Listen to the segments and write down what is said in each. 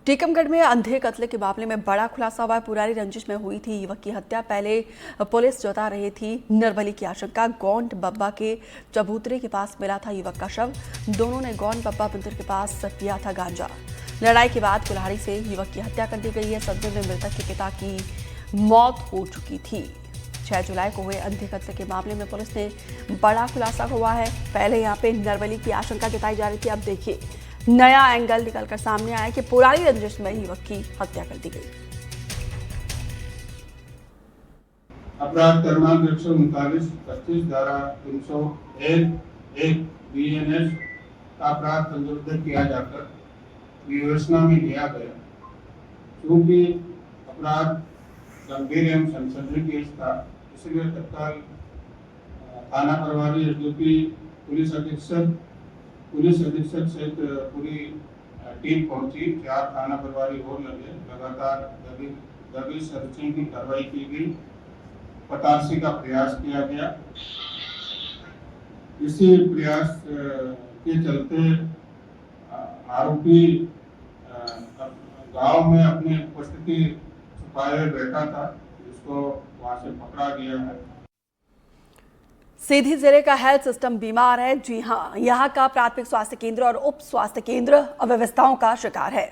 टीकमगढ़ में अंधे कत्ल के मामले में बड़ा खुलासा हुआ। पुरानी रंजिश में हुई थी युवक की हत्या। पहले पुलिस जता रही थी निर्बली की आशंका। गौंड बब्बा के चबूतरे के पास मिला था युवक का शव। दोनों ने गौंड बब्बा मंदिर के पास पिया था गांजा। लड़ाई के बाद कुल्हाड़ी से युवक की हत्या कर दी गई है। सदमे में मृतक के पिता की मौत हो चुकी थी। 6 जुलाई को हुए अंधे कत्ल के मामले में पुलिस ने बड़ा खुलासा हुआ है। पहले यहाँ पे निर्बली की आशंका जताई जा रही थी। अब देखिए नया एंगल निकलकर सामने आया कि पुरानी रंजिश में युवक की हत्या कर दी गई। अपराध क्रमांक 139 25 धारा 301 BNS का अपराध संशोधित किया जाकर विवेचना में लिया गया। क्योंकि अपराध गंभीर एवं संसदीय केस था, इसलिए तत्काल थाना प्रभारी एसडीपी पुलिस अधीक्षक सहित पूरी टीम पहुंची। 4 थाना प्रभारी और लगे। लगातार गहरी सर्चिंग की कार्रवाई की गई। पतासी का प्रयास किया गया। इसी प्रयास के चलते आरोपी गांव में अपनी उपस्थिति छुपाए बैठा था, जिसको वहां से पकड़ा गया है। सीधी जिले का हेल्थ सिस्टम बीमार है। जी हां, यहां का प्राथमिक स्वास्थ्य केंद्र और उप स्वास्थ्य केंद्र अव्यवस्थाओं का शिकार है।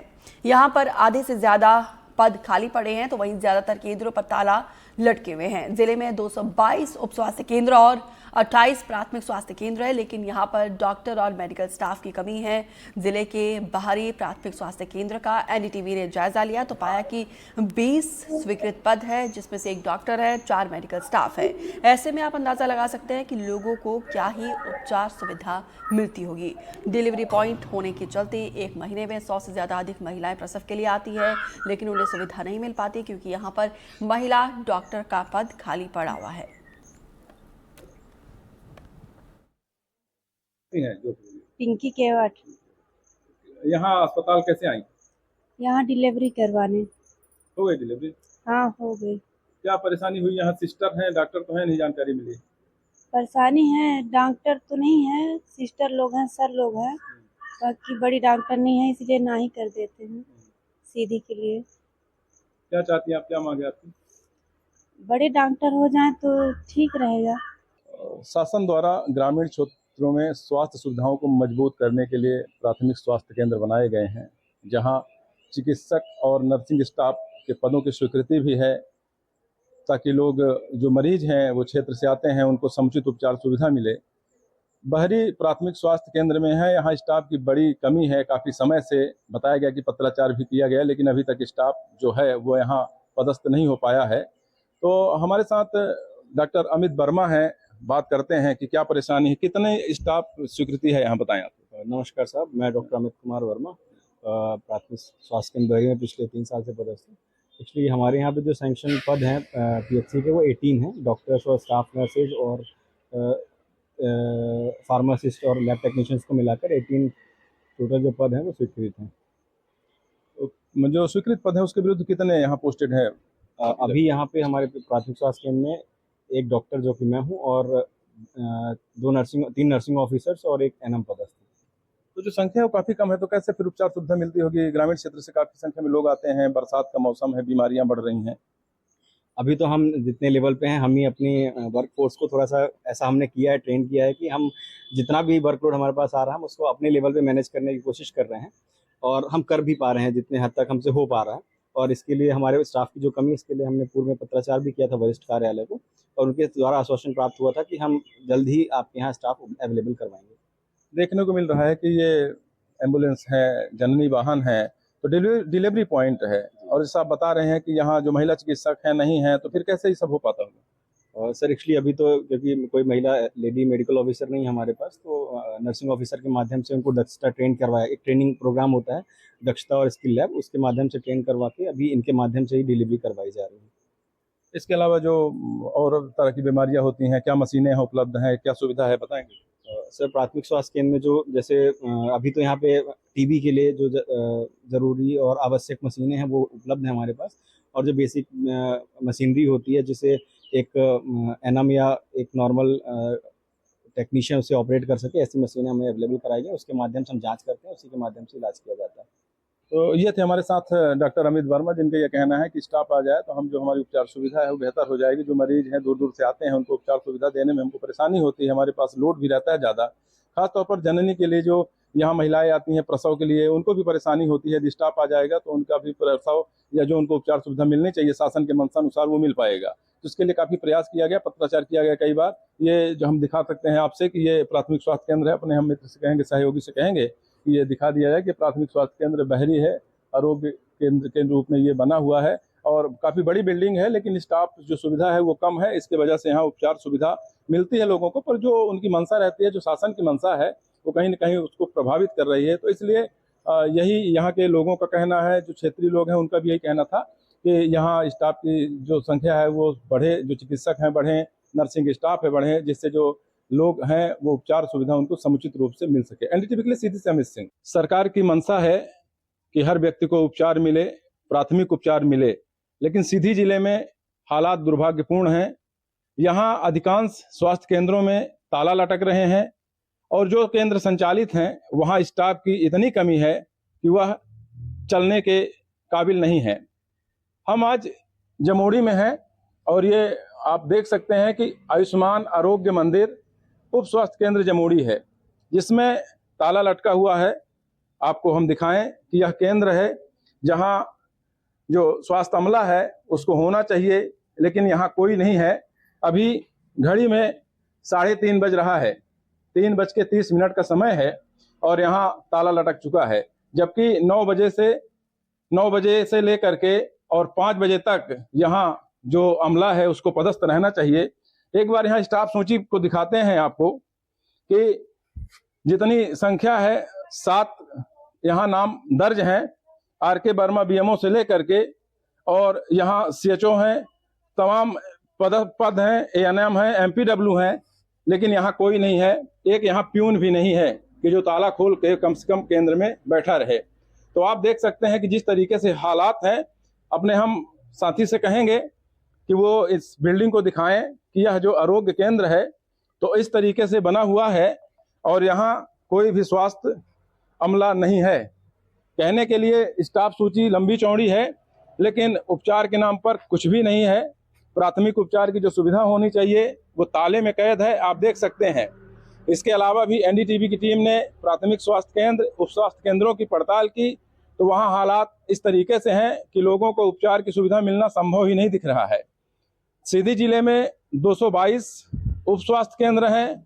यहां पर आधे से ज्यादा पद खाली पड़े हैं, तो वहीं ज्यादातर केंद्रों पर ताला लटके हुए हैं। जिले में 222 उप स्वास्थ्य केंद्र और 28 प्राथमिक स्वास्थ्य केंद्र है, लेकिन यहां पर डॉक्टर और मेडिकल स्टाफ की कमी है। जिले के बाहरी प्राथमिक स्वास्थ्य केंद्र का एनडीटीवी ने जायजा लिया तो पाया कि 20 स्वीकृत पद है, जिसमें से 1 डॉक्टर है, 4 मेडिकल स्टाफ है। ऐसे में आप अंदाजा लगा सकते हैं कि लोगों को क्या ही उपचार सुविधा मिलती होगी। डिलीवरी पॉइंट होने के चलते 1 महीने में 100 से ज्यादा अधिक महिलाएं प्रसव के लिए आती है, लेकिन उन्हें सुविधा नहीं मिल पाती क्योंकि यहाँ पर महिला डॉक्टर का पद खाली पड़ा हुआ है। पिंकी केवट। यहाँ अस्पताल कैसे आई? यहाँ डिलीवरी करवाने। हो गई डिलीवरी? हाँ, हो गई। क्या परेशानी हुई? यहाँ सिस्टर हैं, डॉक्टर तो है नहीं, जानकारी मिली? परेशानी है, डॉक्टर तो नहीं है, सिस्टर लोग हैं, सर लोग हैं, बाकी बड़ी डॉक्टर नहीं है, इसलिए ना ही कर देते हैं सीधी के लिए। क्या चाहती हैं आप, क्या मांगे आपकी? बड़े डॉक्टर हो जाएं तो ठीक रहेगा। शासन द्वारा ग्रामीण क्षेत्रों में स्वास्थ्य सुविधाओं को मजबूत करने के लिए प्राथमिक स्वास्थ्य केंद्र बनाए गए हैं, जहां चिकित्सक और नर्सिंग स्टाफ के पदों की स्वीकृति भी है, ताकि लोग जो मरीज हैं वो क्षेत्र से आते हैं, उनको समुचित उपचार सुविधा मिले। बाहरी प्राथमिक स्वास्थ्य केंद्र में है, यहाँ स्टाफ की बड़ी कमी है। काफ़ी समय से बताया गया कि पत्राचार भी किया गया, लेकिन अभी तक स्टाफ जो है वो यहाँ पदस्थ नहीं हो पाया है। तो हमारे साथ डॉक्टर अमित वर्मा हैं, बात करते हैं कि क्या परेशानी है, कितने स्टाफ स्वीकृति है यहाँ, बताएं आप। नमस्कार साहब, मैं डॉक्टर अमित कुमार वर्मा, प्राथमिक स्वास्थ्य केंद्र बहरी में पिछले 3 साल से पदस्थ हूँ। एक्चुअली हमारे यहाँ पे जो सैंक्शन पद हैं पीएचसी के, वो 18 हैं। डॉक्टर्स और स्टाफ नर्सेज और फार्मासिस्ट और लैब टेक्नीशियंस को मिलाकर 18 टोटल जो पद हैं वो स्वीकृत हैं। जो स्वीकृत पद है उसके विरुद्ध कितने यहाँ पोस्टेड है? अभी यहाँ पे हमारे प्राथमिक स्वास्थ्य केंद्र में 1 डॉक्टर जो कि मैं हूँ और 3 नर्सिंग ऑफिसर्स और 1 एनएम पदस्थ। तो जो संख्या है वो काफ़ी कम है, तो कैसे फिर उपचार सुविधा मिलती होगी? ग्रामीण क्षेत्र से काफ़ी संख्या में लोग आते हैं, बरसात का मौसम है, बीमारियां बढ़ रही हैं। अभी तो हम जितने लेवल पे हैं, हम ही अपनी वर्कफोर्स को थोड़ा सा ऐसा हमने किया है, ट्रेन किया है कि हम जितना भी वर्कलोड हमारे पास आ रहा है, हम उसको अपने लेवल पे मैनेज करने की कोशिश कर रहे हैं और हम कर भी पा रहे हैं जितने हद तक हमसे हो पा रहा है। और इसके लिए हमारे स्टाफ की जो कमी है, इसके लिए हमने पूर्व में पत्राचार भी किया था वरिष्ठ कार्यालय को, और उनके द्वारा आश्वासन प्राप्त हुआ था कि हम जल्द ही आपके यहाँ स्टाफ अवेलेबल करवाएंगे। देखने को मिल रहा है कि ये एम्बुलेंस है, जननी वाहन है, तो डिलीवरी पॉइंट है, और जैसा आप बता रहे हैं कि यहाँ जो महिला चिकित्सक है नहीं है, तो फिर कैसे ये सब हो पाता होगा? और सर एक्चुअली अभी तो क्योंकि कोई महिला लेडी मेडिकल ऑफिसर नहीं है हमारे पास, तो नर्सिंग ऑफिसर के माध्यम से उनको दक्षता ट्रेन करवाया। एक ट्रेनिंग प्रोग्राम होता है दक्षता और स्किल लैब, उसके माध्यम से ट्रेन करवा के अभी इनके माध्यम से ही डिलीवरी करवाई जा रही है। इसके अलावा जो और तरह की बीमारियां होती हैं, क्या मशीनें हैं उपलब्ध हैं, क्या सुविधा है, बताएंगे? सर प्राथमिक स्वास्थ्य केंद्र में जो जैसे अभी तो यहाँ पे टीबी के लिए जो ज़रूरी और आवश्यक मशीनें हैं वो उपलब्ध हैं हमारे पास, और जो बेसिक मशीनरी होती है जिसे एक एनएम या एक नॉर्मल टेक्नीशियन उसे ऑपरेट कर सके, ऐसी मशीनें हमें अवेलेबल कराई गई। उसके माध्यम से हम जांच करते हैं, उसी के माध्यम से इलाज किया जाता है। तो ये थे हमारे साथ डॉक्टर अमित वर्मा, जिनका ये कहना है कि स्टाफ आ जाए तो हम जो हमारी उपचार सुविधा है वो बेहतर हो जाएगी। जो मरीज हैं दूर दूर से आते हैं उनको उपचार सुविधा देने में हमको परेशानी होती है, हमारे पास लोड भी रहता है ज़्यादा। खासतौर पर जननी के लिए जो यहाँ महिलाएं आती हैं प्रसव के लिए, उनको भी परेशानी होती है। यदि स्टाफ आ जाएगा तो उनका भी प्रसव या जो उनको उपचार सुविधा मिलनी चाहिए शासन के मंशानुसार वो मिल पाएगा। तो इसके लिए काफ़ी प्रयास किया गया, पत्राचार किया गया कई बार। ये जो हम दिखा सकते हैं आपसे कि ये प्राथमिक स्वास्थ्य केंद्र है, अपने हम मित्र से कहेंगे, सहयोगी से कहेंगे कि ये दिखा दिया जाए कि प्राथमिक स्वास्थ्य केंद्र बहरी है, आरोग्य केंद्र के रूप में ये बना हुआ है और काफ़ी बड़ी बिल्डिंग है, लेकिन स्टाफ जो सुविधा है वो कम है। इसके वजह से यहाँ उपचार सुविधा मिलती है लोगों को, पर जो उनकी मंशा रहती है, जो शासन की मंशा है, वो कहीं न कहीं उसको प्रभावित कर रही है। तो इसलिए यही यहाँ के लोगों का कहना है, जो क्षेत्रीय लोग हैं उनका भी यही कहना था कि यहाँ स्टाफ की जो संख्या है वो बढ़े, जो चिकित्सक हैं बढ़ें, नर्सिंग स्टाफ है बढ़े, जिससे जो लोग हैं वो उपचार सुविधा उनको समुचित रूप से मिल सके। एनडीटीवी के लिए सीधी से अमित सिंह। सरकार की मंशा है कि हर व्यक्ति को उपचार मिले, प्राथमिक उपचार मिले, लेकिन सीधी जिले में हालात दुर्भाग्यपूर्ण हैं। यहाँ अधिकांश स्वास्थ्य केंद्रों में ताला लटक रहे हैं और जो केंद्र संचालित हैं वहाँ स्टाफ की इतनी कमी है कि वह चलने के काबिल नहीं है। हम आज जमोड़ी में हैं और ये आप देख सकते हैं कि आयुष्मान आरोग्य मंदिर उप स्वास्थ्य केंद्र जमोड़ी है, जिसमें ताला लटका हुआ है। आपको हम दिखाएं कि यह केंद्र है जहां जो स्वास्थ्य अमला है उसको होना चाहिए, लेकिन यहाँ कोई नहीं है। अभी घड़ी में 3:30 बज रहा है, 3:30 का समय है और यहाँ ताला लटक चुका है, जबकि 9 बजे से लेकर के और 5 बजे तक यहाँ जो अमला है उसको पदस्थ रहना चाहिए। एक बार यहाँ स्टाफ सूची को दिखाते हैं आपको कि जितनी संख्या है 7 यहाँ नाम दर्ज हैं, आर.के. वर्मा बीएमओ से लेकर के, और यहाँ सीएचओ हैं, तमाम पद हैं, एएनएम हैं, एमपीडब्ल्यू हैं, लेकिन यहाँ कोई नहीं है। एक यहाँ प्यून भी नहीं है कि जो ताला खोल के कम से कम केंद्र में बैठा रहे। तो आप देख सकते हैं कि जिस तरीके से हालात हैं, अपने हम साथी से कहेंगे कि वो इस बिल्डिंग को दिखाएं कि यह जो आरोग्य केंद्र है तो इस तरीके से बना हुआ है और यहाँ कोई भी स्वास्थ्य अमला नहीं है। कहने के लिए स्टाफ सूची लंबी चौड़ी है, लेकिन उपचार के नाम पर कुछ भी नहीं है। प्राथमिक उपचार की जो सुविधा होनी चाहिए वो ताले में कैद है, आप देख सकते हैं। इसके अलावा भी एनडीटीवी की टीम ने प्राथमिक स्वास्थ्य केंद्र, उप स्वास्थ्य केंद्रों की पड़ताल की तो वहाँ हालात इस तरीके से हैं कि लोगों को उपचार की सुविधा मिलना संभव ही नहीं दिख रहा है। सीधी जिले में 222 उप स्वास्थ्य केंद्र हैं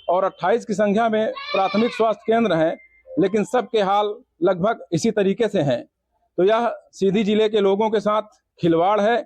और 28 की संख्या में प्राथमिक स्वास्थ्य केंद्र हैं, लेकिन सबके हाल लगभग इसी तरीके से हैं। तो यह सीधी जिले के लोगों के साथ खिलवाड़ है।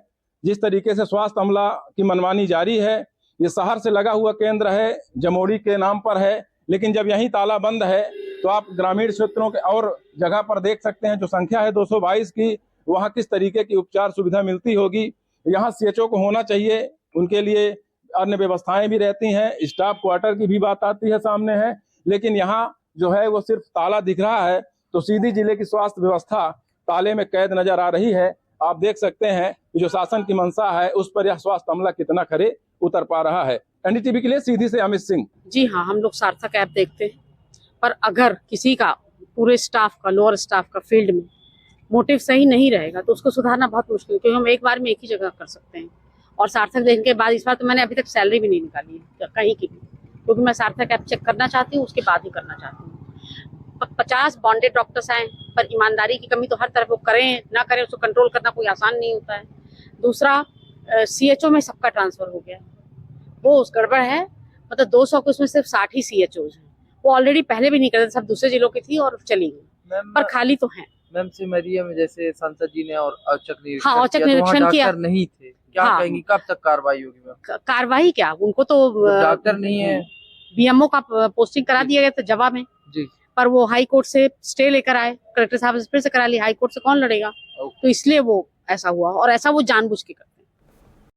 जिस तरीके से स्वास्थ्य अमला की मनमानी जारी है, ये शहर से लगा हुआ केंद्र है, जमोड़ी के नाम पर है, लेकिन जब यहीं ताला बंद है तो आप ग्रामीण क्षेत्रों के और जगह पर देख सकते हैं जो संख्या है 222 की, वहाँ किस तरीके की उपचार सुविधा मिलती होगी। यहाँ सीएचओ को होना चाहिए, उनके लिए अन्य व्यवस्थाएं भी रहती हैं, स्टाफ क्वार्टर की भी बात आती है, सामने है, लेकिन यहाँ जो है वो सिर्फ ताला दिख रहा है। तो सीधी जिले की स्वास्थ्य व्यवस्था ताले में कैद नजर आ रही है। आप देख सकते हैं कि जो शासन की मंशा है उस पर यह स्वास्थ्य अमला कितना खरे उतर पा रहा है। एनडीटीवी के लिए सीधी से अमित सिंह। जी हाँ, हम लोग सार्थक ऐप देखते हैं, पर अगर किसी का पूरे स्टाफ का, लोअर स्टाफ का फील्ड में मोटिव सही नहीं रहेगा तो उसको सुधारना बहुत मुश्किल है, क्योंकि हम एक बार में एक ही जगह कर सकते हैं। और सार्थक देखने के बाद इस बार तो मैंने अभी तक सैलरी भी नहीं निकाली है कहीं की भी, क्योंकि मैं सार्थक ऐप चेक करना चाहती हूँ, उसके बाद ही करना चाहती हूँ। 50 बॉन्डेड डॉक्टर्स आए, पर ईमानदारी की कमी तो हर तरफ, वो करें ना करें उसको कंट्रोल करना कोई आसान नहीं होता है। दूसरा, सीएचओ में सबका ट्रांसफर हो गया, वो उस गड़बड़ है। मतलब 200 के उसमें सिर्फ 60 ही सीएचओज हैं, वो ऑलरेडी पहले भी नहीं करते, सब दूसरे जिलों की थी और चली गई, पर खाली तो हैं। मैम सिमरिया में जैसे सांसद जी ने और औचक निरीक्षण हाँ, औचक निरीक्षण किया, नहीं थे, क्या हाँ, कहेंगी कब तक कार्रवाई होगी मैम? कार्रवाई क्या, उनको तो डॉक्टर नहीं है, बीएमओ का पोस्टिंग करा दिया गया था जवाब में जी, पर वो हाई कोर्ट से स्टे लेकर आए, कलेक्टर साहब फिर से करा ली, हाई कोर्ट से कौन लड़ेगा, तो इसलिए वो ऐसा हुआ और ऐसा वो जानबूझ के